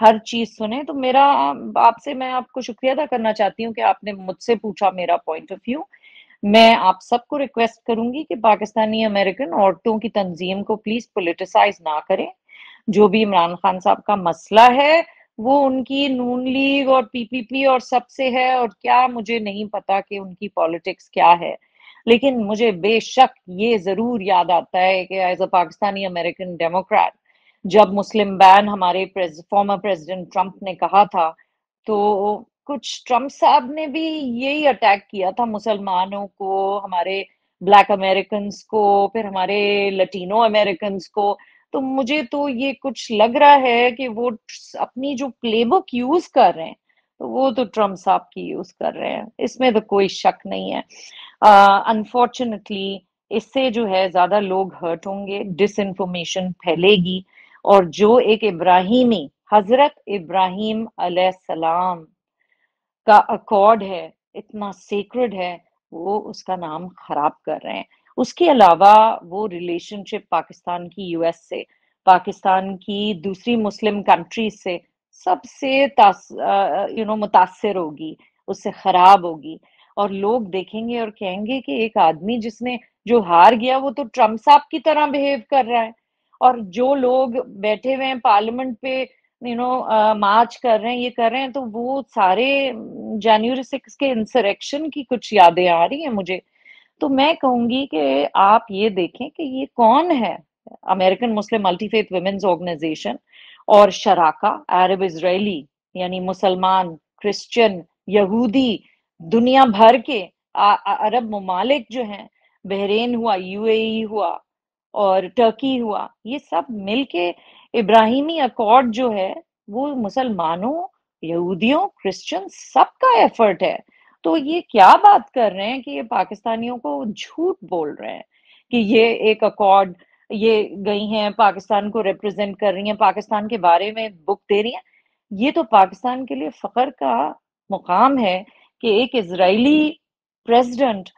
ہر چیز سنیں. تو میرا آپ سے میں آپ کو شکریہ ادا کرنا چاہتی ہوں کہ آپ نے مجھ سے پوچھا میرا پوائنٹ آف ویو. میں آپ سب کو ریکویسٹ کروں گی کہ پاکستانی امریکن عورتوں کی تنظیم کو پلیز پولیٹیسائز نہ کریں. جو بھی عمران خان صاحب کا مسئلہ ہے وہ ان کی نون لیگ اور پی پی پی اور سب سے ہے، اور کیا مجھے نہیں پتا کہ ان کی پالیٹکس کیا ہے. لیکن مجھے بے شک یہ ضرور یاد آتا ہے کہ as a Pakistani American Democrat, جب مسلم بین ہمارے فارمر پریزیڈنٹ ٹرمپ نے کہا تھا، تو کچھ ٹرمپ صاحب نے بھی یہی اٹیک کیا تھا مسلمانوں کو، ہمارے بلیک امریکنز کو، پھر ہمارے لٹینو امریکنز کو. تو مجھے تو یہ کچھ لگ رہا ہے کہ وہ اپنی جو پلے بک یوز کر رہے ہیں تو وہ تو ٹرمپ صاحب کی یوز کر رہے ہیں، اس میں تو کوئی شک نہیں ہے. انفارچونیٹلی اس سے جو ہے زیادہ لوگ ہرٹ ہوں گے، ڈس انفارمیشن پھیلے گی، اور جو ایک ابراہیمی حضرت ابراہیم علیہ السلام کا اکارڈ ہے، اتنا سیکرڈ ہے، وہ اس کا نام خراب کر رہے ہیں. اس کے علاوہ وہ ریلیشن شپ پاکستان کی یو ایس سے، پاکستان کی دوسری مسلم کنٹریز سے سب سے متاثر ہوگی، اس سے خراب ہوگی. اور لوگ دیکھیں گے اور کہیں گے کہ ایک آدمی جس نے جو ہار گیا وہ تو ٹرمپ صاحب کی طرح بہیو کر رہا ہے. اور جو لوگ بیٹھے ہوئے ہیں پارلیمنٹ پہ مارچ کر رہے ہیں، یہ کر رہے ہیں، تو وہ سارے جنوری 6 کے انسریکشن کی کچھ یادیں آ رہی ہیں مجھے. تو میں کہوں گی کہ آپ یہ دیکھیں کہ یہ کون ہے. American Muslim multi faith women's organisation اور شراکہ عرب اسرائیلی، یعنی مسلمان، کرسچن، یہودی، دنیا بھر کے عرب ممالک جو ہیں، بحرین ہوا، یو اے ای ہوا اور ٹرکی ہوا، یہ سب مل کے ابراہیمی اکارڈ جو ہے وہ مسلمانوں، یہودیوں، کرسچن سب کا ایفرٹ ہے. تو یہ کیا بات کر رہے ہیں کہ یہ پاکستانیوں کو جھوٹ بول رہے ہیں کہ یہ ایک اکارڈ، یہ گئی ہیں پاکستان کو ریپرزینٹ کر رہی ہیں، پاکستان کے بارے میں بک دے رہی ہیں. یہ تو پاکستان کے لیے فخر کا مقام ہے کہ ایک اسرائیلی پریزیڈنٹ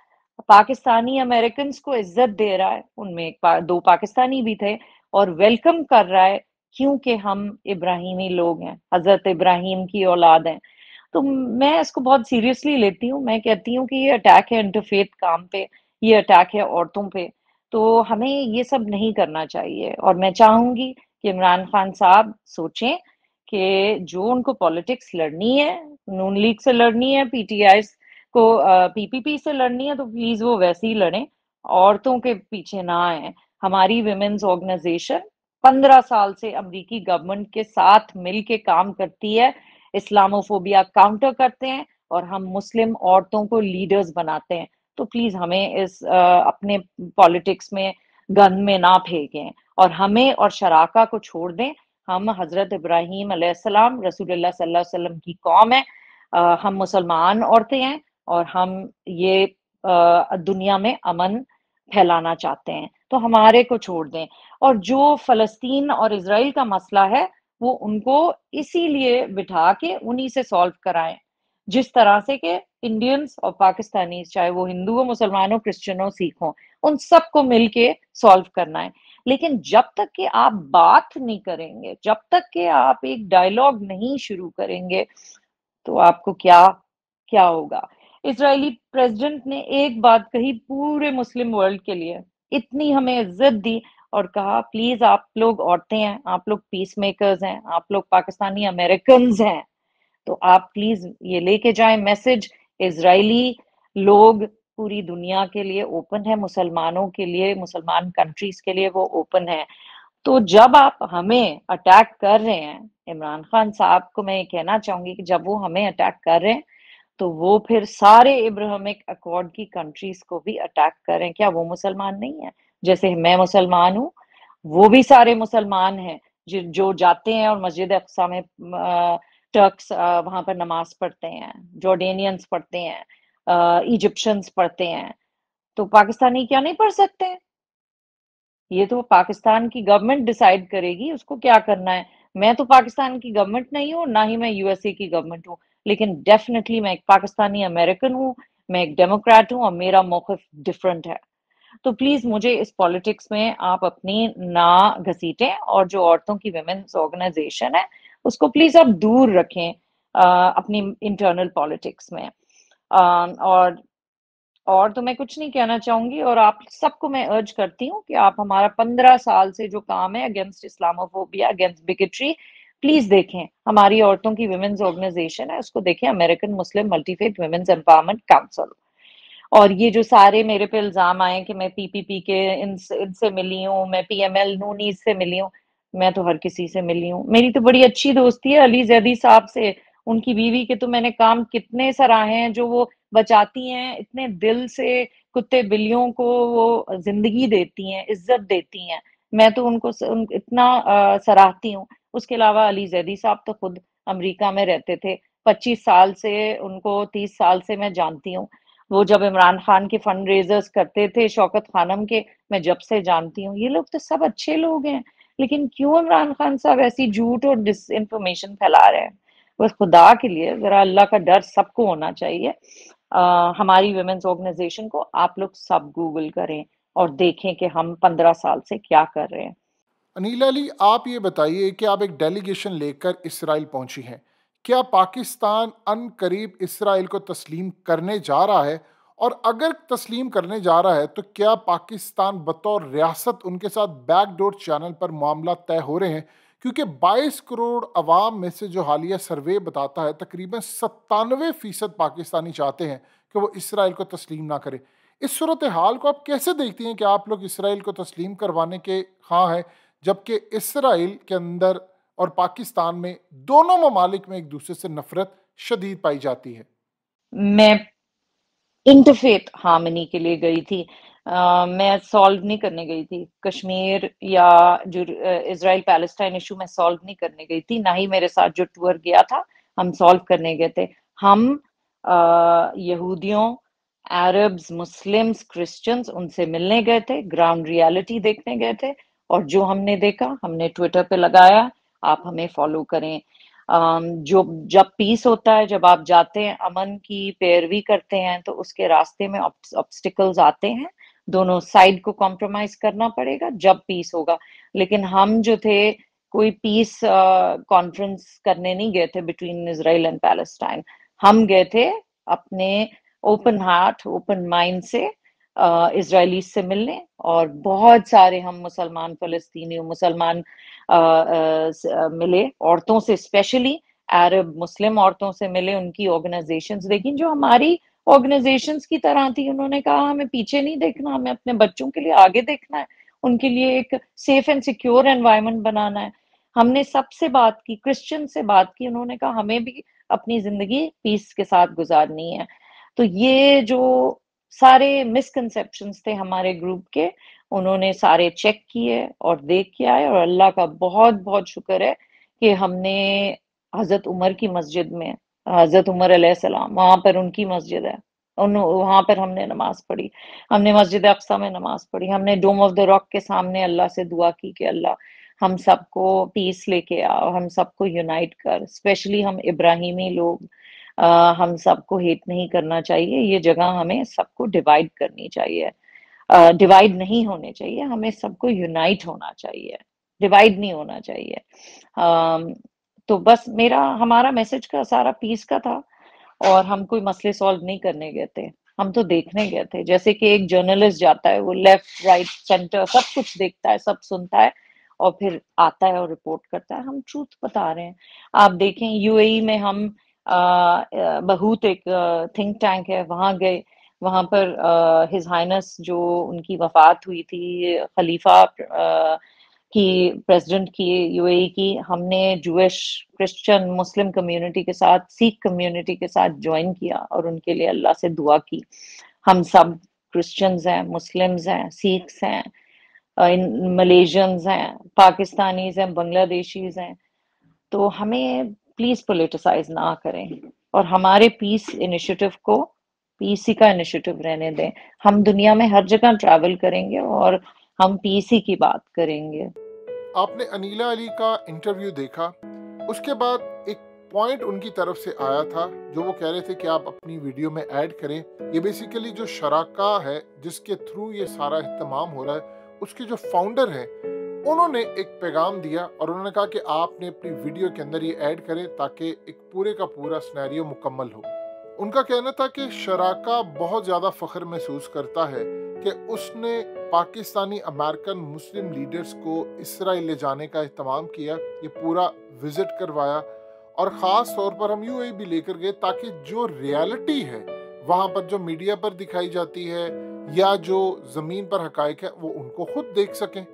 پاکستانی امریکنز کو عزت دے رہا ہے، ان میں دو پاکستانی بھی تھے، اور ویلکم کر رہا ہے کیونکہ ہم ابراہیمی لوگ ہیں، حضرت ابراہیم کی اولاد ہیں. تو میں اس کو بہت سیریسلی لیتی ہوں. میں کہتی ہوں کہ یہ اٹیک ہے انٹرفیتھ کام پہ، یہ اٹیک ہے عورتوں پہ. تو ہمیں یہ سب نہیں کرنا چاہیے، اور میں چاہوں گی کہ عمران خان صاحب سوچیں کہ جو ان کو پالیٹکس لڑنی ہے، نون لیگ سے لڑنی ہے، پی ٹی آئی کو پی پی پی سے لڑنی ہے، تو پلیز وہ ویسے ہی لڑیں، عورتوں کے پیچھے نہ آئیں. ہماری ویمنز آرگنائزیشن 15 سال سے امریکی گورنمنٹ کے ساتھ مل کے کام کرتی ہے، اسلاموفوبیا کاؤنٹر کرتے ہیں، اور ہم مسلم عورتوں کو لیڈرز بناتے ہیں. تو پلیز ہمیں اس اپنے پالیٹکس میں گند میں نہ پھینکیں، اور ہمیں اور شراکہ کو چھوڑ دیں. ہم حضرت ابراہیم علیہ السلام، رسول اللہ صلی اللہ علیہ وسلم کی قوم ہے، ہم مسلمان عورتیں ہیں، اور ہم یہ دنیا میں امن پھیلانا چاہتے ہیں. تو ہمارے کو چھوڑ دیں. اور جو فلسطین اور اسرائیل کا مسئلہ ہے وہ ان کو اسی لیے بٹھا کے انہی سے سالو کرائیں، جس طرح سے کہ انڈینز اور پاکستانیز، چاہے وہ ہندو ہو، مسلمان ہو، کرسچن ہو، سکھ ہو، ان سب کو مل کے سالو کرنا ہے. لیکن جب تک کہ آپ بات نہیں کریں گے، جب تک کہ آپ ایک ڈائیلاگ نہیں شروع کریں گے، تو آپ کو کیا کیا ہوگا. اسرائیلی پریزیڈنٹ نے ایک بات کہی پورے مسلم ورلڈ کے لیے، اتنی ہمیں عزت دی، اور کہا پلیز آپ لوگ عورتیں ہیں، آپ لوگ پیس میکرز ہیں، آپ لوگ پاکستانی امریکنز ہیں، تو آپ پلیز یہ لے کے جائیں میسج. اسرائیلی لوگ پوری دنیا کے لیے اوپن ہے، مسلمانوں کے لیے، مسلمان کنٹریز کے لیے وہ اوپن ہے. تو جب آپ ہمیں اٹیک کر رہے ہیں، عمران خان صاحب کو میں یہ کہنا چاہوں گی کہ جب وہ ہمیں اٹیک کر رہے ہیں تو وہ پھر سارے ابراہمک اکارڈ کی کنٹریز کو بھی اٹیک کریں. کیا وہ مسلمان نہیں ہیں؟ جیسے میں مسلمان ہوں، وہ بھی سارے مسلمان ہیں جو جاتے ہیں اور مسجد اقصی میں ٹرکس وہاں پر نماز پڑھتے ہیں، جارڈینینز پڑھتے ہیں، ایجپشنز پڑھتے ہیں. تو پاکستانی کیا نہیں پڑھ سکتے؟ یہ تو پاکستان کی گورنمنٹ ڈیسائیڈ کرے گی اس کو کیا کرنا ہے. میں تو پاکستان کی گورنمنٹ نہیں ہوں، نہ ہی میں یو ایس اے کی گورنمنٹ ہوں، لیکن ڈیفینیٹلی میں ایک پاکستانی امریکن ہوں، میں ایک ڈیموکریٹ ہوں، اور میرا موقف ڈفرینٹ ہے. تو پلیز مجھے اس پالیٹکس میں آپ اپنی نہ گھسیٹیں، اور جو عورتوں کی ویمنز آرگنائزیشن ہے اس کو پلیز آپ دور رکھیں اپنی انٹرنل پالیٹکس میں. اور تو میں کچھ نہیں کہنا چاہوں گی، اور آپ سب کو میں ارج کرتی ہوں کہ آپ ہمارا 15 سال سے جو کام ہے against Islamophobia, against bigotry, please دیکھیں. ہماری عورتوں کی ویمنز آرگنائزیشن ہے، اس کو دیکھیں، American Muslim multi faith women's empowerment council. اور یہ جو سارے میرے پہ الزام آئے کہ میں پی پی پی کے ان سے ملی ہوں، میں پی ایم ایل نونیز سے ملی ہوں، میں تو ہر کسی سے ملی ہوں. میری تو بڑی اچھی دوستی ہے علی زیدی صاحب سے، ان کی بیوی کے تو میں نے کام کتنے سراہے ہیں، جو وہ بچاتی ہیں اتنے دل سے، کتے بلیوں کو وہ زندگی دیتی ہیں، عزت دیتی ہیں. میں تو ان کو اتنا سراہتی ہوں. اس کے علاوہ علی زیدی صاحب تو خود امریکہ میں رہتے تھے 25 سال سے، ان کو 30 سال سے میں جانتی ہوں. وہ جب عمران خان کے فنڈ ریزرز کرتے تھے، شوکت خانم کے، میں جب سے جانتی ہوں. یہ لوگ تو سب اچھے لوگ ہیں، لیکن کیوں عمران خان صاحب ایسی جھوٹ اور ڈس انفارمیشن پھیلا رہے ہیں؟ بس خدا کے لیے ذرا اللہ کا ڈر سب کو ہونا چاہیے. ہماری ویمنز آرگنائزیشن کو آپ لوگ سب گوگل کریں اور دیکھیں کہ ہم 15 سال سے کیا کر رہے ہیں. انیلا علی، آپ یہ بتائیے کہ آپ ایک ڈیلیگیشن لے کر اسرائیل پہنچی ہیں. کیا پاکستان ان قریب اسرائیل کو تسلیم کرنے جا رہا ہے؟ اور اگر تسلیم کرنے جا رہا ہے تو کیا پاکستان بطور ریاست ان کے ساتھ بیک ڈور چینل پر معاملات طے ہو رہے ہیں؟ کیونکہ 22 کروڑ عوام میں سے جو حالیہ سروے بتاتا ہے تقریباً 97% پاکستانی چاہتے ہیں کہ وہ اسرائیل کو تسلیم نہ کرے. اس صورتحال کو آپ کیسے دیکھتی ہیں کہ آپ لوگ اسرائیل کو تسلیم کروانے کے خواہاں ہیں، جبکہ اسرائیل کے اندر اور پاکستان میں دونوں ممالک میں ایک دوسرے سے نفرت شدید پائی جاتی ہے؟ میں انٹرفیت ہارمنی کے لیے گئی تھی، میں سالو نہیں کرنے گئی تھی کشمیر یا جو اسرائیل پیلسٹائن ایشو میں سالو نہیں کرنے گئی تھی، نہ ہی میرے ساتھ جو ٹور گیا تھا ہم سالو کرنے گئے تھے. ہم یہودیوں، عربز، مسلمز، کرسچنز، ان سے ملنے گئے تھے، گراؤنڈ ریالٹی دیکھنے گئے تھے، اور جو ہم نے دیکھا ہم نے ٹویٹر پہ لگایا. آپ ہمیں فالو کریں. جب پیس ہوتا ہے، جب آپ جاتے ہیں امن کی پیروی کرتے ہیں، تو اس کے راستے میں آبسٹیکلز آتے ہیں، دونوں سائڈ کو کمپرومائز کرنا پڑے گا جب پیس ہوگا. لیکن ہم جو تھے کوئی پیس کانفرنس کرنے نہیں گئے تھے بٹوین اسرائیل اینڈ پیلسٹائن. ہم گئے تھے اپنے اوپن ہارٹ، اوپن مائنڈ سے اسرائیلی سے ملنے، اور بہت سارے ہم مسلمان فلسطینی مسلمان ملے، عورتوں سے اسپیشلی عرب مسلم عورتوں سے ملے، ان کی آرگنائزیشنز دیکھیں جو ہماری آرگنائزیشنز کی طرح تھی. انہوں نے کہا ہمیں پیچھے نہیں دیکھنا، ہمیں اپنے بچوں کے لیے آگے دیکھنا ہے، ان کے لیے ایک سیف اینڈ سیکیور انوائرمنٹ بنانا ہے. ہم نے سب سے بات کی، کرسچن سے بات کی، انہوں نے کہا ہمیں بھی اپنی زندگی پیس کے ساتھ گزارنی ہے. تو یہ جو سارے مسکنسیپشنز تھے ہمارے گروپ کے، انہوں نے سارے چیک کیے اور دیکھ کے آئے، اور اللہ کا بہت بہت شکر ہے کہ ہم نے حضرت عمر کی مسجد میں، حضرت عمر علیہ السلام، وہاں پر ان کی مسجد ہے، وہاں پر ہم نے نماز پڑھی. ہم نے مسجد اقصی میں نماز پڑھی. ہم نے ڈوم آف دا راک کے سامنے اللہ سے دعا کی کہ اللہ ہم سب کو پیس لے کے آ، اور ہم سب کو یونائٹ کر، اسپیشلی ہم ابراہیمی لوگ، ہم سب کو ہیٹ نہیں کرنا چاہیے. یہ جگہ ہمیں سب کو ڈیوائیڈ کرنی چاہیے، ڈیوائیڈ نہیں ہونے چاہیے، ہمیں سب کو یونائٹ ہونا چاہیے، ڈیوائیڈ نہیں ہونا چاہیے. تو بس ہمارا میسج کا سارا پیس کا تھا، اور ہم کوئی مسئلے سالو نہیں کرنے گئے تھے، ہم تو دیکھنے گئے تھے. جیسے کہ ایک جرنلسٹ جاتا ہے، وہ لیفٹ رائٹ سینٹر سب کچھ دیکھتا ہے، سب سنتا ہے، اور پھر آتا ہے اور رپورٹ کرتا ہے. ہم ٹروتھ بتا رہے ہیں. آپ دیکھیں یو اے ای میں ہم بہوت ایک تھنک ٹینک ہے، وہاں گئے، وہاں پر ہز ہائنس جو ان کی وفات ہوئی تھی خلیفہ کی، پریزیڈنٹ کی یو اے ای کی، ہم نے جوش، کرسچن، مسلم کمیونٹی کے ساتھ، سکھ کمیونٹی کے ساتھ جوائن کیا اور ان کے لیے اللہ سے دعا کی. ہم سب کرسچنز ہیں، مسلمز ہیں، سکھس ہیں، ملیشینز ہیں، پاکستانیز ہیں، بنگلہ دیشیز ہیں. تو ہمیں پلیز پولیٹیسائز نہ کریں، اور ہمارے پیس انیشیٹو کو پیس ہی کا انیشیٹو رہنے دیں. ہم دنیا میں ہر جگہ ٹریول کریں گے اور ہم پیس ہی کی بات کریں گے. آپ نے انیلا علی کا انٹرویو دیکھا، اس کے بعد ایک پوائنٹ ان کی طرف سے آیا تھا جو وہ کہہ رہے تھے کہ آپ اپنی ویڈیو میں ایڈ کریں. یہ بیسیکلی جو شراکہ ہے جس کے تھرو یہ سارا اہتمام ہو رہا ہے، اس کے جو فاؤنڈر ہیں انہوں نے ایک پیغام دیا اور انہوں نے کہا کہ آپ نے اپنی ویڈیو کے اندر یہ ایڈ کریں تاکہ ایک پورے کا پورا سینیریو مکمل ہو۔ ان کا کہنا تھا کہ شراکا بہت زیادہ فخر محسوس کرتا ہے کہ اس نے پاکستانی امریکن مسلم لیڈرز کو اسرائیل لے جانے کا اہتمام کیا، یہ پورا وزٹ کروایا، اور خاص طور پر ہم یوں بھی لے کر گئے تاکہ جو ریالٹی ہے وہاں پر جو میڈیا پر دکھائی جاتی ہے یا جو زمین پر حقائق ہے وہ ان کو خود دیکھ سکیں۔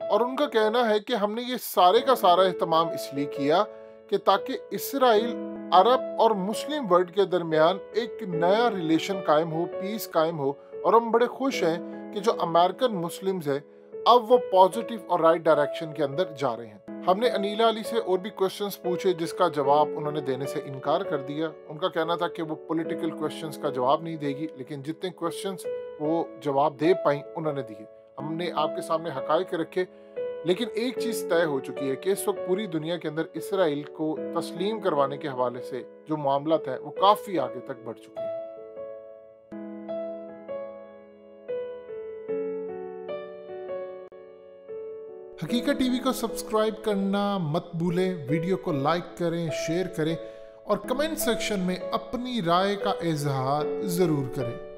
اور ان کا کہنا ہے کہ ہم نے یہ سارے کا سارا اہتمام اس لیے کیا کہ تاکہ اسرائیل، عرب اور مسلم ورلڈ کے درمیان ایک نیا ریلیشن قائم ہو، پیس قائم ہو، اور ہم بڑے خوش ہیں کہ جو امریکن مسلمز ہیں اب وہ پازیٹیو اور رائٹ ڈائریکشن کے اندر جا رہے ہیں۔ ہم نے انیلا علی سے اور بھی کویسچنز پوچھے جس کا جواب انہوں نے دینے سے انکار کر دیا۔ ان کا کہنا تھا کہ وہ پولیٹیکل کویسچنز کا جواب نہیں دے گی، لیکن جتنے کویسچنز وہ جواب دے پائیں انہوں نے دیے۔ ہم نے آپ کے سامنے حقائق رکھے، لیکن ایک چیز طے ہو چکی ہے کہ اس وقت پوری دنیا کے اندر اسرائیل کو تسلیم کروانے کے حوالے سے جو معاملات ہیں وہ کافی آگے تک بڑھ چکے ہیں۔ حقیقت ٹی وی کو سبسکرائب کرنا مت بھولیں، ویڈیو کو لائک کریں، شیئر کریں اور کمنٹ سیکشن میں اپنی رائے کا اظہار ضرور کریں۔